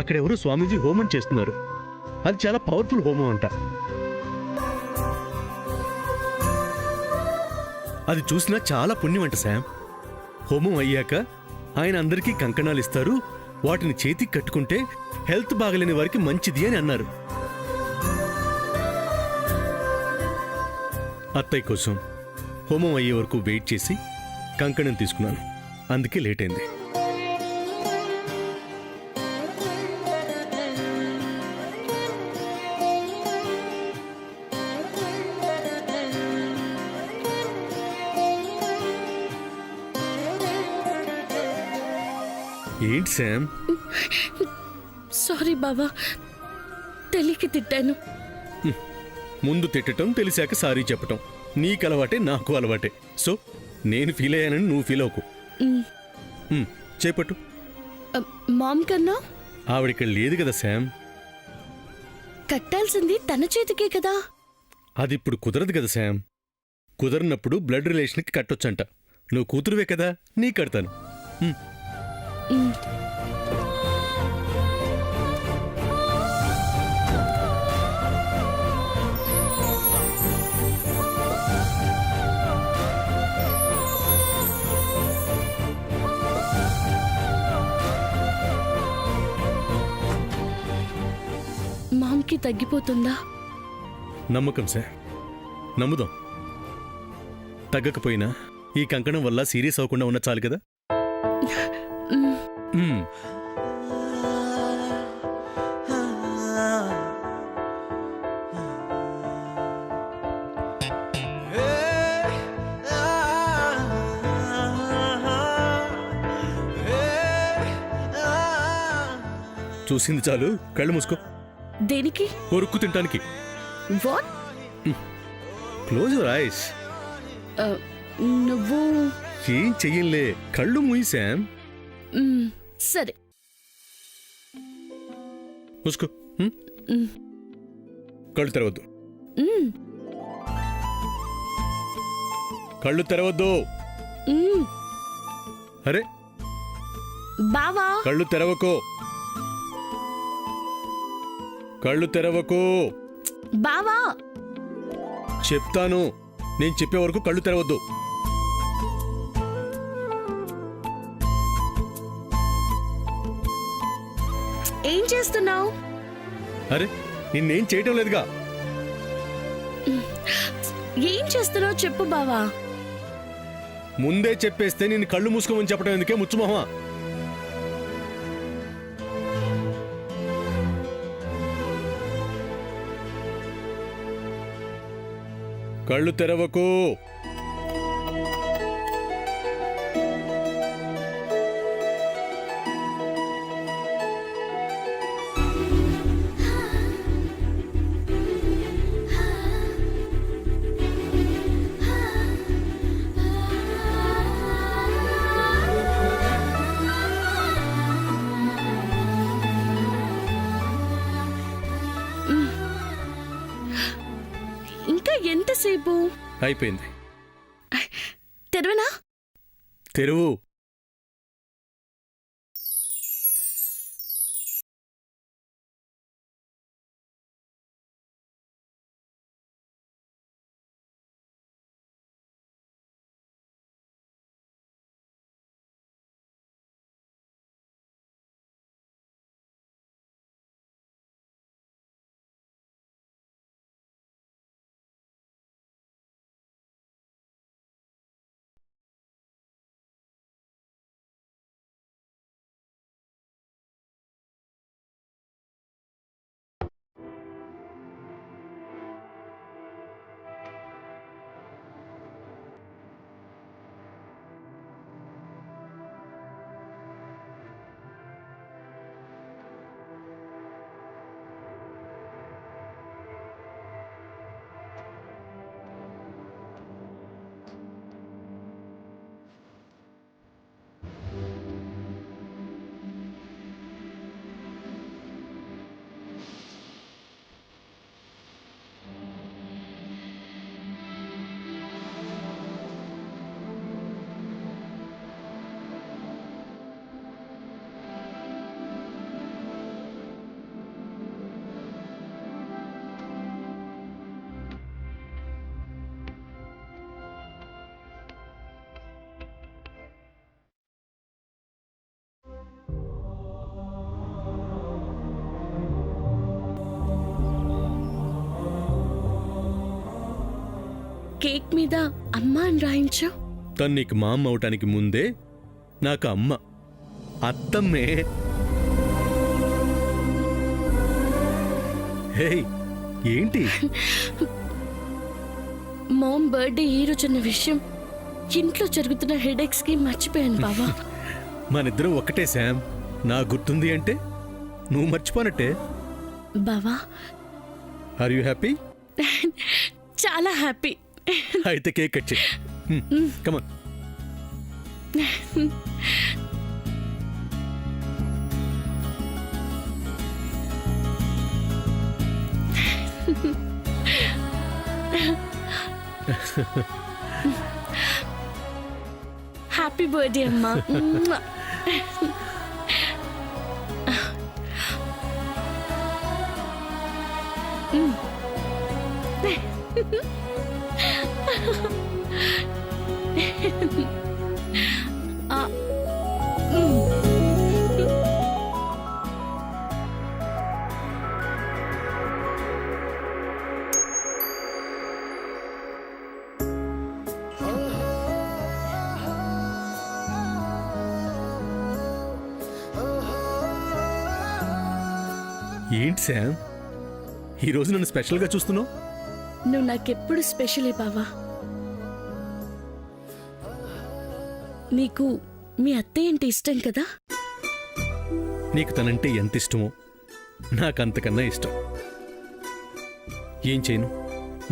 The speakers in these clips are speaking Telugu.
అక్కడెవరో స్వామీజీ హోమం చేస్తున్నారు. అది చాలా పవర్ఫుల్ హోమం అంట. అది చూసినా చాలా పుణ్యం అంట శామ్. హోమం అయ్యాక ఆయన అందరికీ కంకణాలు ఇస్తారు. వాటిని చేతికి కట్టుకుంటే హెల్త్ బాగలేని వారికి మంచిది అని అన్నారు. అత్తయ్య కోసం హోమం అయ్యే వరకు వెయిట్ చేసి కంకణం తీసుకున్నాను. అందుకే లేట్ అయింది. ఏంటి శామ్? సారీ బావా, తెలియక తిట్టాను. ముందు తిట్టడం, తెలిసాక సారీ చెప్పటం నీకు అలవాటే, నాకు అలవాటే. సో నేను ఫీల్ అయ్యానని నువ్వు ఫీల్ అవ్వకు. చేపట్టు. మామ్ కన్నా ఆవిడిక్కడ లేదు కదా శామ్. కట్టాల్సింది తన చేతికే కదా. అది ఇప్పుడు కుదరదు కదా శామ్. కుదరనప్పుడు బ్లడ్ రిలేషన్కి కట్టొచ్చంట. నువ్వు కూతురువే కదా, నీ కడతాను. మామ్కి తగ్గిపోతుందా? నమ్మకం సార్, నమ్ముదాం. తగ్గకపోయినా ఈ కంకణం వల్ల సీరియస్ అవ్వకుండా ఉన్న చాలు కదా. చూసింది చాలు, కళ్ళు మూసుకో. దేనికి? కొరుక్కు తింటానికి. వాట్? Close your eyes. నువ్వు ఏం చెయ్యంలే, కళ్ళు మూయి శామ్. సరే మూసుకో. కళ్ళు తెరవద్దు. కళ్ళు తెరవద్దు. అరే బావా, కళ్ళు తెరవకో. కళ్ళు తెరవకు బావా. చెప్తాను, నేను చెప్పే వరకు కళ్ళు తెరవద్దు. ఏం చేస్తున్నావు? అరే నిన్నేం చేయటం లేదుగా. ఏం చేస్తున్నావు చెప్పు బావా. ముందే చెప్పేస్తే నిన్ను కళ్ళు మూసుకోమని చెప్పడం ఎందుకే ముచ్చుమోహమా? కళ్ళు తెరవకు. ఇంకా ఎంతసేపు? అయిపోయింది. తెరవనా? తెరువు. కేక్ మీద అమ్మ అని రాయించావు? తను నీకు మా అమ్మ అవటానికి ముందే నాకు అమ్మ అత్తమ్మే. హే ఏంటి? మామ్ బర్త్డే ఈ రోజున్న విషయం ఇంట్లో జరుగుతున్న హెడేక్స్ కి మర్చిపోయాను బావా. మనిద్దరం ఒక్కటే శామ్. నా గుర్తుంది అంటే నువ్వు మర్చిపోనట్టే. బావా ఆర్ యూ హ్యాపీ? చాలా హ్యాపీ. అయితే కేక్ కట్ చేయి. కమాన్. హ్యాపీ బర్త్డే అమ్మా. ఏంటి శామ్ ఈరోజు నన్ను స్పెషల్గా చూస్తున్నావు? నువ్వు నాకెప్పుడు స్పెషలే బావా. నీకు మీ అత్తయ్య అంటే ఇష్టం కదా? నీకు తనంటే ఎంత ఇష్టమో నాకంతకన్నా ఇష్టం. ఏం చేయను,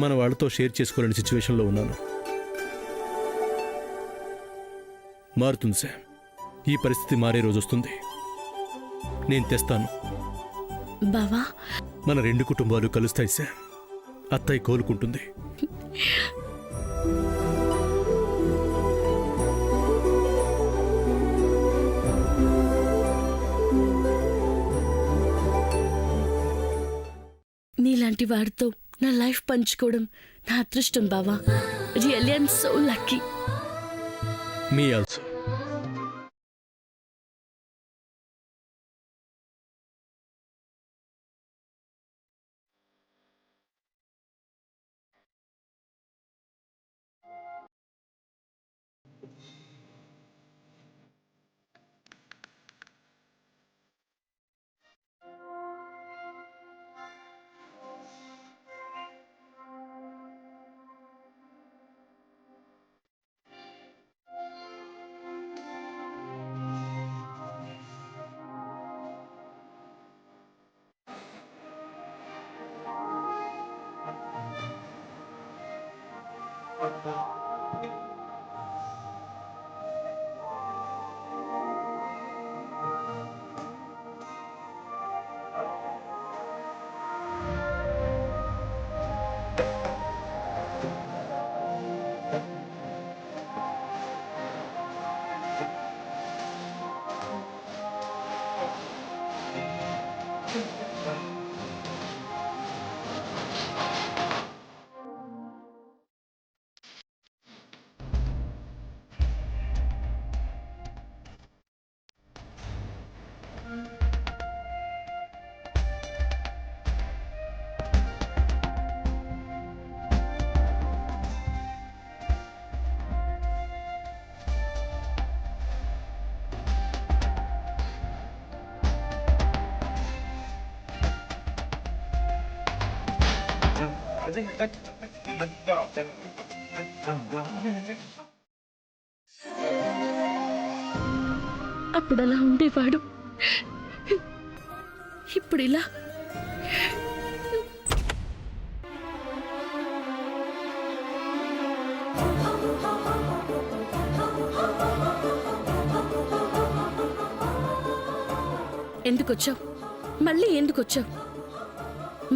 మన వాళ్ళతో షేర్ చేసుకోలేని సిచ్యువేషన్లో ఉన్నాను. మారుతుంది శామ్, ఈ పరిస్థితి మారే రోజు వస్తుంది. నేను తెస్తాను. బావా మన రెండు కుటుంబాలు కలుస్తాయి శామ్. అత్తయ్య కోలుకుంటుంది. నీలాంటి వాడితో నా లైఫ్ పంచుకోవడం నా అదృష్టం బావా. Really I'm so lucky. Me also. అప్పుడు అలా ఉండేవాడు, ఇప్పుడు ఇలా. ఎందుకొచ్చావు? మళ్ళీ ఎందుకొచ్చావు?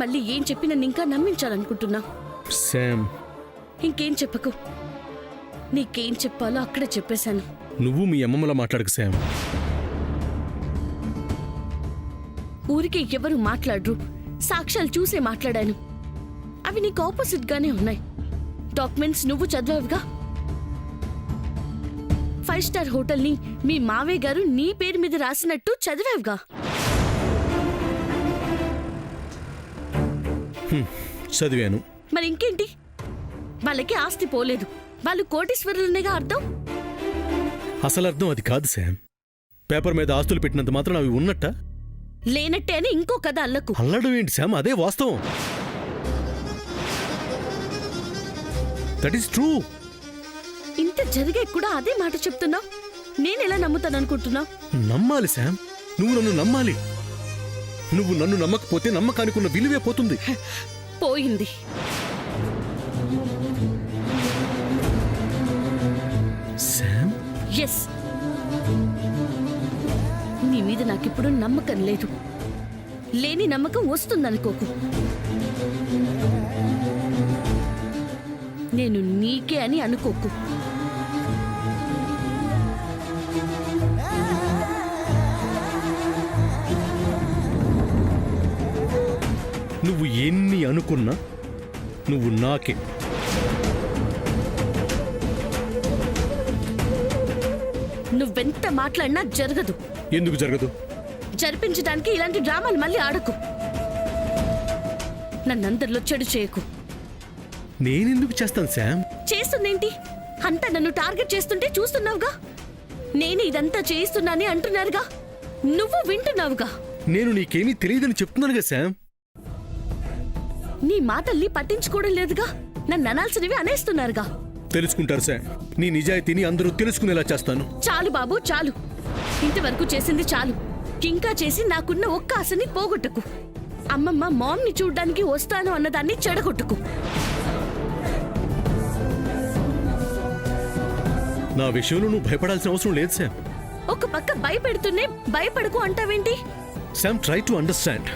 మళ్ళీ ఏం చెప్పి నన్ను ఇంకా నమ్మించాలనుకుంటున్నా? శామ్, ఇంకేం చెప్పకు. నీకేం చెప్పాలో అక్కడే చెప్పేశాను. నువ్వు మీ అమ్మమ్మలా మాట్లాడకు శామ్. ఊరికే ఎవరు మాట్లాడరు, సాక్ష్యాలు చూసే మాట్లాడాను. అవి నీకు ఆపోజిట్ గానే ఉన్నాయి. డాక్యుమెంట్స్ నువ్వు చదివావుగా. 5 స్టార్ హోటల్ని మీ మావయ్య గారు నీ పేరు మీద రాసినట్టు చదివావుగా. చదివాను. మరి ఇంకేంటి? వాళ్ళకి ఆస్తి పోలేదు, వాళ్ళు కోటీశ్వరులనేగా అర్థం. అసలు అర్థం అది కాదు శామ్. పేపర్ మీద ఆస్తులు పెట్టినంత మాత్రం అవి ఉన్నట్ట? లేనట్టే అని ఇంకో కథ అల్లకు. అల్లడం ఏంటి శామ్, అదే వాస్తవం. That is true. ఇంత జరిగే కూడా అదే మాట చెప్తున్నావు. నేనెలా నమ్ముతాననుకుంటున్నావు? నమ్మాలి శామ్, నువ్వు నన్ను నమ్మాలి. నువ్వు నన్ను నమ్మకపోతే నమ్మకానికి ఉన్న విలువే పోతుంది. పోయింది. శామ్, ఎస్, నీ మీద నాకిప్పుడు నమ్మకం లేదు. లేని నమ్మకం వస్తుందనుకోకు. నేను నీకే అని అనుకోకు. నువ్వు ఎన్ని అనుకున్నా నువ్వు నాకే. నువ్వెంత మాట్లాడినా జరగదు. ఎందుకు జరగదు? జరిపించడానికి ఇలాంటి డ్రామాలు మళ్ళీ ఆడకు. నన్నందరిలో చెడు చేయకు. నేనెందుకు చేస్తాను శామ్? చేస్తుందేంటి? అంతా నన్ను టార్గెట్ చేస్తుంటే చూస్తున్నావుగా. నేను ఇదంతా చేయిస్తున్నానని అంటున్నారుగా, నువ్వు వింటున్నావుగా. నేను నీకేమీ తెలియదని చెప్తున్నానుగా శామ్. నీ మాటల్ని పట్టించుకోవడం లేదుగా, నన్ను అనాల్సినవి అనేస్తున్నారుగా. తెలుసుకుంటారు శామ్, నీ నిజాయితీని అందరూ తెలుసుకునేలా చేస్తాను. చాలు బాబు, చాలు. ఇంతవరకు చేసింది చాలు. ఇంకా చేసి నాకున్న ఒక్క ఆశని పోగొట్టకు. అమ్మమ్మ మామ్ని చూడ్డానికి వస్తాను అన్నదాన్ని చెడగొట్టుకు. నా విషయంలో నువ్వు భయపడాల్సిన అవసరం లేదు శామ్. ఒక పక్క భయపెడుతూనే భయపడకు అంటావేంటి? Sam, try to understand.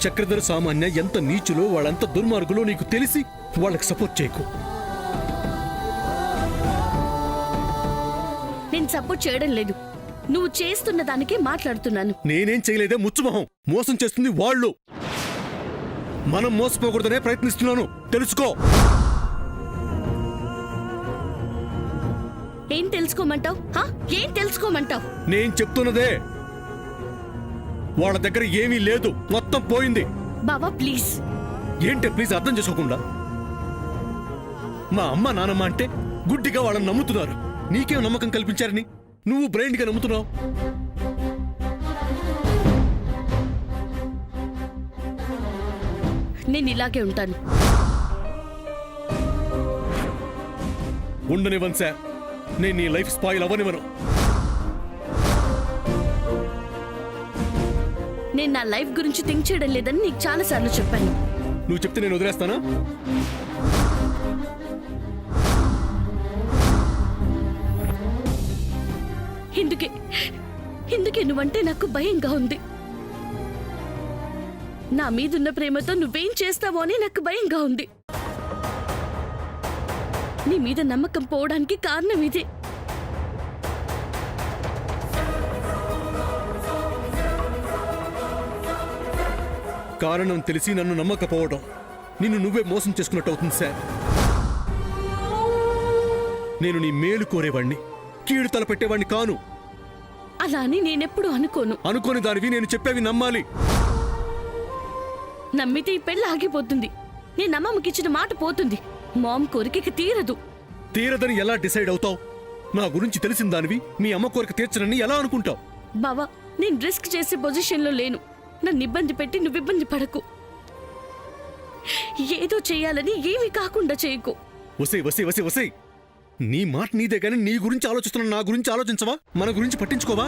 చక్రధర సామాన్య ఎంత నీచులో, వాళ్ళంత దుర్మార్గులో నీకు తెలిసి వాళ్ళకి సపోర్ట్ చేయకు. నేను సపోర్ట్ చేయడం లేదు, నువ్వు చేస్తున్న దానికే మాట్లాడుతున్నాను. నేనేం చేయలేదే ముచ్చుమొహం. మోసం చేస్తుంది వాళ్ళు. మనం మోసపోకూడదనే ప్రయత్నిస్తున్నాను, తెలుసుకో. ఏం తెలుసుకోమంటావు? ఏం తెలుసుకోమంటావు? నేను చెప్తున్నదే, వాళ్ళ దగ్గర ఏమీ లేదు, మొత్తం పోయింది. బావా ప్లీజ్. ఏంటే ప్లీజ్ అర్థం చేసుకోకుండా? మా అమ్మ నానమ్మ అంటే గుడ్డిగా వాళ్ళని నమ్ముతున్నారు. నీకేం నమ్మకం కల్పించారని నువ్వు బ్రైండ్గా నమ్ముతున్నావు. నేను ఇలాగే ఉంటాను. ఉండనివ్వను సార్, నేను నీ లైఫ్ స్పాయిల్ అవ్వనివ్వను. నేను నా లైఫ్ గురించి థింక్ చేయడం లేదని నీకు చాలా సార్లు చెప్పాను. నువ్వు చెప్తే నేను వదిలేస్తానా? ఎందుకే నువ్వంటే నాకు భయంగా ఉంది. నా మీదున్న ప్రేమతో నువ్వేం చేస్తావో అని నాకు భయంగా ఉంది. నీ మీద నమ్మకం పోవడానికి కారణం ఇదే. కారణం తెలిసి నన్ను నమ్మకపోవడం నిన్ను నువ్వే మోసం చేసుకున్నట్టు అవుతుంది సార్. నేను నీ మేలు కోరేవాణ్ణి, కీడు తలపెట్టేవాణ్ణి కాను. అలా అని నేనెప్పుడు అనుకోని దానివి నేను చెప్పేవి నమ్మాలి. నమ్మితే ఈ పెళ్ళి ఆగిపోతుంది. నేను అమ్మమ్మకిచ్చిన మాట పోతుంది. మామ్ కోరిక తీరదు. తీరదని ఎలా డిసైడ్ అవుతావు? నా గురించి తెలిసిన దానివి మీ అమ్మ కోరిక తీర్చనని ఎలా అనుకుంటావు? బావా, నేను రిస్క్ చేసే పొజిషన్లో లేను. నన్ను ఇబ్బంది పెట్టి నువ్వు ఇబ్బంది పడకు. ఏదో చేయాలని ఏమీ కాకుండా చేయకు. వసే నీ మాట నీదే గాని నీ గురించి ఆలోచిస్తున్నా, నా గురించి ఆలోచించవా? మన గురించి పట్టించుకోవా?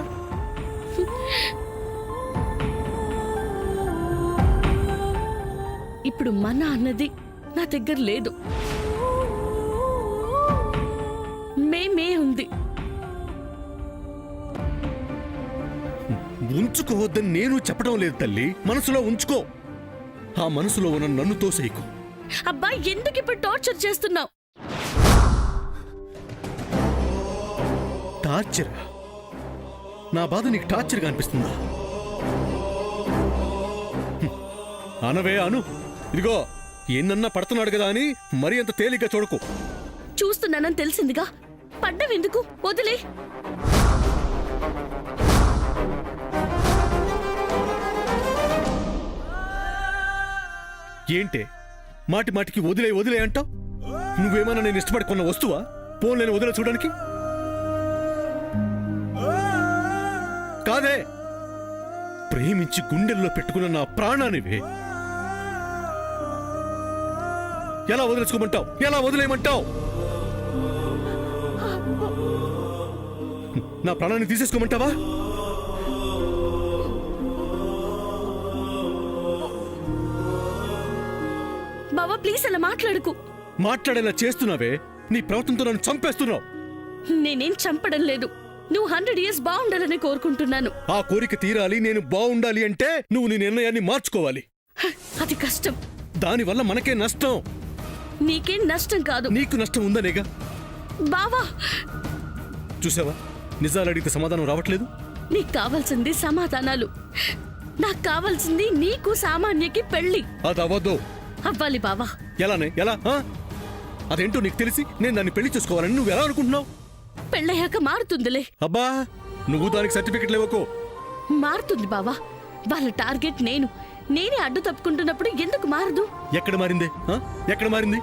ఇప్పుడు మన అన్నది నా దగ్గర లేదు. మేమే ఉంది. ఉంచుకోవద్దని నేను చెప్పడం లేదు తల్లి, మనసులో ఉంచుకో. ఆ మనసులో ఉన్న నన్ను తోసేయకు. అబ్బా, ఎందుకు ఇప్పుడు టార్చర్ చేస్తున్నావు? టార్చర్? నా బాధ నీకు టార్చర్గా అనిపిస్తుందా? అనవే అను. ఇదిగో ఎన్నన్నా పడుతున్నాడు కదా అని మరీ అంత తేలిగ్గా చూడకు. చూస్తున్నానని తెలిసిందిగా, పడ్డవెందుకు? వదిలే. ఏంటే మాటి మాటికి వదిలే అంటావు? నువ్వేమన్నా నేను ఇష్టపడి కొన్న వస్తువా ఫోన్ నేను వదిలే చూడడానికి? కాదే, ప్రేమించి గుండెల్లో పెట్టుకున్న నా ప్రాణానివే. ఎలా వదిలేసుకోమంటావు? ఎలా వదిలేయమంటావు? నా ప్రాణాన్ని తీసేసుకోమంటావా? బావా ప్లీజ్ అలా మాట్లాడుకు. మాట్లాడేలా చేస్తున్నావే, నీ ప్రవర్తనతో నన్ను చంపేస్తున్నావు. నేనేం చంపడం లేదు. నువ్వు 100 years బాగుండాలని కోరుకుంటున్నాను. ఆ కోరిక తీరాలి, నేను బాగుండాలి అంటే నువ్వు నీ నిర్ణయాన్ని మార్చుకోవాలి. అది కష్టం. దానివల్ల మనకే నష్టం. నీకేం నష్టం కాదు. నీకు నష్టం ఉందనేగా. బావా చూసావా, నిజాలు అడిగితే సమాధానం రావట్లేదు. నీకు కావాల్సింది సమాధానాలు, నాకు కావాల్సింది నీకు సామాన్యకి పెళ్లి. అది అవ్వదు. అవ్వాలి బావా. ఎలానే? ఎలా? అదేంటో నీకు తెలిసి నేను దాన్ని పెళ్లి చేసుకోవాలని నువ్వు ఎలా అనుకుంటున్నావు? పెళ్ళయ్యాక మారుతుందిలే. అబ్బా, నువ్వు దానికి సర్టిఫికెట్ లేవకో. మారుతుంది బావా. వాళ్ళ టార్గెట్ నేనే అడ్డు తప్పుకుంటున్నప్పుడు ఎందుకు మారదు? ఎక్కడ మారిందే? ఎక్కడ మారింది?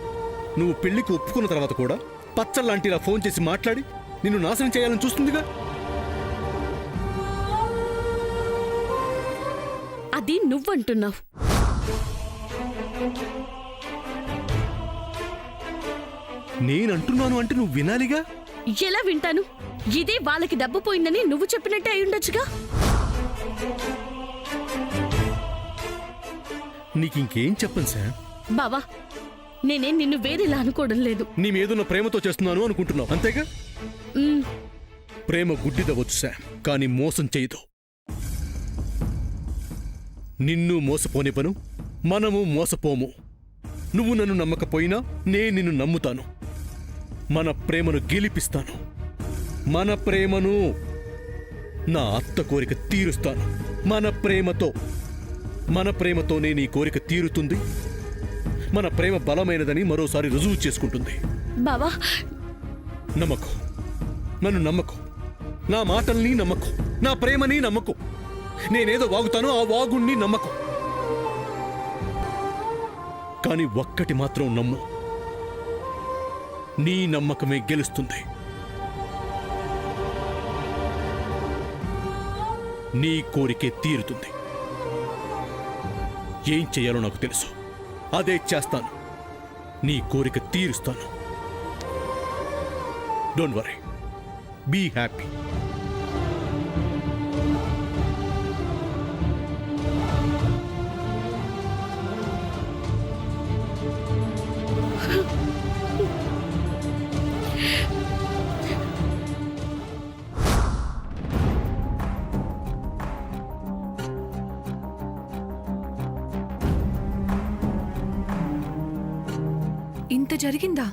నువ్వు పెళ్లికి ఒప్పుకున్న తర్వాత కూడా పచ్చళ్ళలాంటి ఇలా ఫోన్ చేసి మాట్లాడి నిన్ను నాశనం చేయాలని చూస్తుందిగా. అది నువ్వంటున్నావు. నేనంటున్నాను అంటే నువ్వు వినాలిగా. ఎలా వింటాను? ఇదే వాళ్ళకి డబ్బు పోయిందని నువ్వు చెప్పినట్టే అయి ఉండొచ్చుగా. నీకింకేం చెప్పను సార్. బావా నేనేం నిన్ను వేరేలా అనుకోవడం లేదు. నీ మీదున్న ప్రేమతో చేస్తున్నాను అనుకుంటున్నావు, అంతేగా? ప్రేమ గుడ్డిదవచ్చు సార్, కానీ మోసం చేయదు. నిన్ను మోసపోనివ్వను, మనము మోసపోము. నువ్వు నన్ను నమ్మకపోయినా నేను నిన్ను నమ్ముతాను. మన ప్రేమను గెలిపిస్తాను. మన ప్రేమను నా అత్త కోరిక తీరుస్తాను. మన ప్రేమతోనే నీ కోరిక తీరుతుంది. మన ప్రేమ బలమైనదని మరోసారి రుజువు చేసుకుంటుంది. బావా నమ్మకు, నన్ను నమ్మకు, నా మాటల్ని నమ్మకు, నా ప్రేమని నమ్మకు. నేనేదో వాగుతానో ఆ వాగుణ్ణి నమ్మకు. కాని ఒక్కటి మాత్రం నమ్ము, నీ నమ్మకమే గెలుస్తుంది. నీ కోరికే తీరుతుంది. ఏం చెయ్యాలో నాకు తెలుసు, అదే చేస్తాను. నీ కోరిక తీరుస్తాను. Don't worry, be happy. ఇంత జరిగిందా?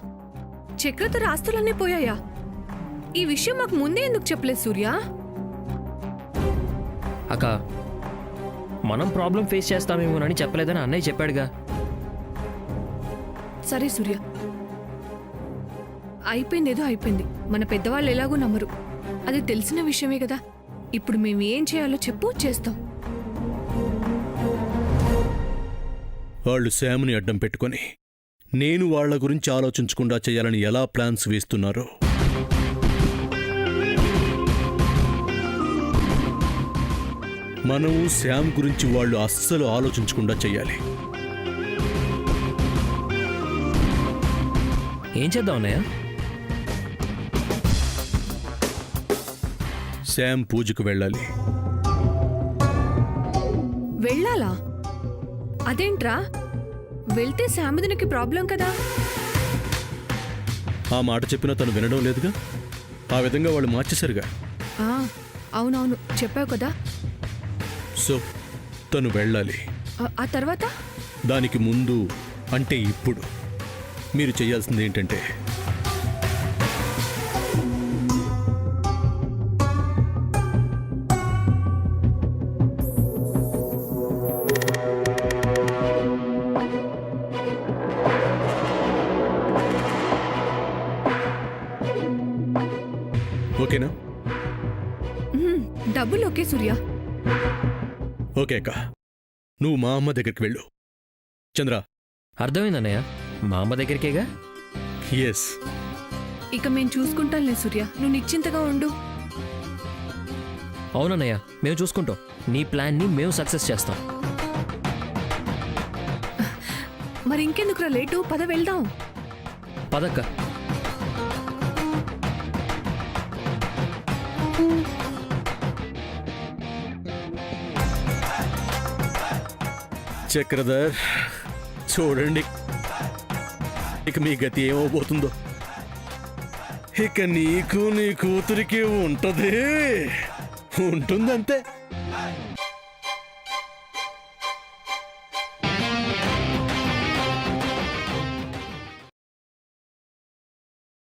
చక్రతో ఆస్తులన్నీ పోయాయా? ఈ విషయం మాకు ముందే ఎందుకు చెప్పలేదు సూర్య? అక్క, మనం ప్రాబ్లం ఫేస్ చేస్తామేమోనని చెప్పలేదని అన్నయ్య చెప్పాడుగా. సరే సూర్య, అయిపోయిందేదో అయిపోయింది. మన పెద్దవాళ్ళు ఎలాగూ నమ్మరు, అది తెలిసిన విషయమే కదా. ఇప్పుడు మేము ఏం చేయాలో చెప్పు, చేస్తాం. వాళ్ళు శామ్ని అడ్డం పెట్టుకొని నేను వాళ్ల గురించి ఆలోచించకుండా చేయాలని ఎలా ప్లాన్స్ వేస్తున్నారో. మనము శామ్ గురించి వాళ్ళు అస్సలు ఆలోచించకుండా చెయ్యాలి. ఏం చేద్దాం అన్నయ్య? శామ్ పూజకు వెళ్ళాలి. వెళ్ళాలా? అదేంట్రా? వెళ్తే శామిదినికి ప్రాబ్లం కదా. ఆ మాట చెప్పినా తను వినడం లేదుగా. ఆ విధంగా వాళ్ళు మార్చేశారుగా. అవునవును చెప్పావు కదా. సో తను వెళ్ళాలి. ఆ తర్వాత? దానికి ముందు అంటే ఇప్పుడు మీరు చేయాల్సింది ఏంటంటే, ఓకేనా? డబ్బులు ఓకే సూర్య. ఓకే అక్క, నువ్వు మా అమ్మ దగ్గరికి వెళ్ళు. చంద్ర, అర్థమైంది అన్నయ్య, మా అమ్మ దగ్గరికేగా. ఎస్. ఇక మేము చూసుకుంటాంలే సూర్య, నువ్వు నిశ్చింతగా ఉండు. అవునన్నయ్య, మేము చూసుకుంటాం. నీ ప్లాన్ని మేము సక్సెస్ చేస్తాం. మరి ఇంకెందుకురా లేటు, పద వెళ్దాం. పదక్క. చక్రధర్, చూడండి ఇక మీ గతి ఏమవబోతుందో. ఇక నీకు నీ కూతురికి ఉంటది, ఉంటుందంతే.